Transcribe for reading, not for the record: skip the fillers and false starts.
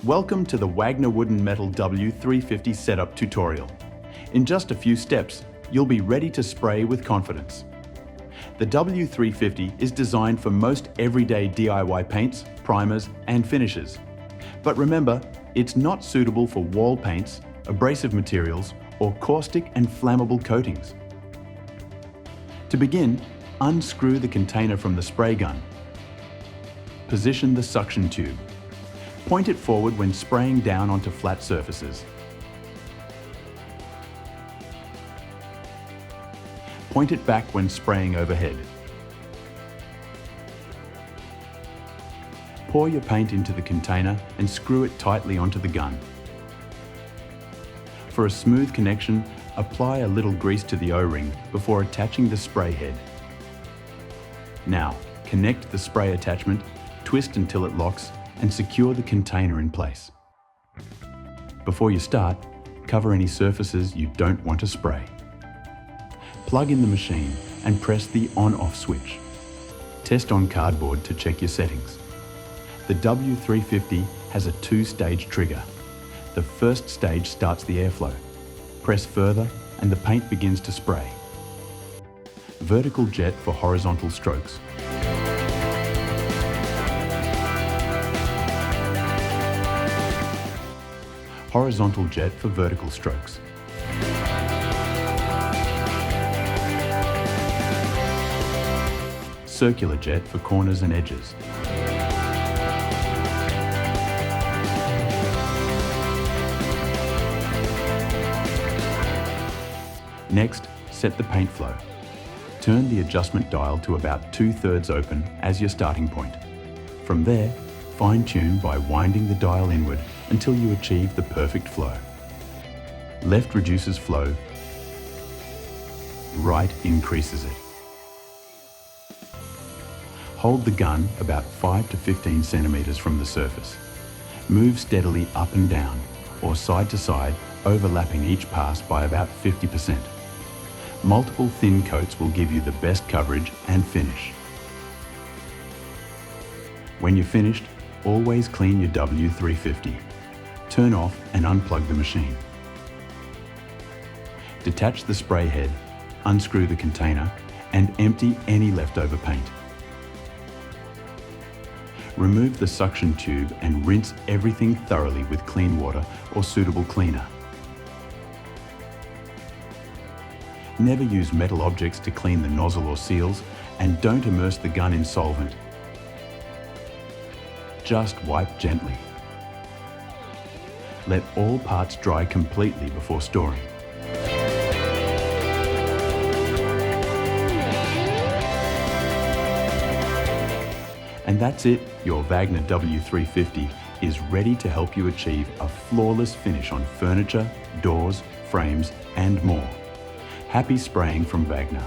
Welcome to the Wagner Wood Metal W 350 setup tutorial. In just a few steps, you'll be ready to spray with confidence. The W350 is designed for most everyday DIY paints, primers and finishes. But remember, it's not suitable for wall paints, abrasive materials or caustic and flammable coatings. To begin, unscrew the container from the spray gun. Position the suction tube. Point it forward when spraying down onto flat surfaces. Point it back when spraying overhead. Pour your paint into the container and screw it tightly onto the gun. For a smooth connection, apply a little grease to the O-ring before attaching the spray head. Now, connect the spray attachment, twist until it locks, and secure the container in place. Before you start, cover any surfaces you don't want to spray. Plug in the machine and press the on-off switch. Test on cardboard to check your settings. The W350 has a two-stage trigger. The first stage starts the airflow. Press further and the paint begins to spray. Vertical jet for horizontal strokes. Horizontal jet for vertical strokes. Circular jet for corners and edges. Next, set the paint flow. Turn the adjustment dial to about 2/3 open as your starting point. From there, fine-tune by winding the dial inward until you achieve the perfect flow. Left reduces flow, right increases it. Hold the gun about 5 to 15 centimeters from the surface. Move steadily up and down, or side to side, overlapping each pass by about 50%. Multiple thin coats will give you the best coverage and finish. When you're finished, always clean your W350. Turn off and unplug the machine. Detach the spray head, unscrew the container, and empty any leftover paint. Remove the suction tube and rinse everything thoroughly with clean water or suitable cleaner. Never use metal objects to clean the nozzle or seals, and don't immerse the gun in solvent. Just wipe gently. Let all parts dry completely before storing. And that's it, your Wagner W350 is ready to help you achieve a flawless finish on furniture, doors, frames, and more. Happy spraying from Wagner.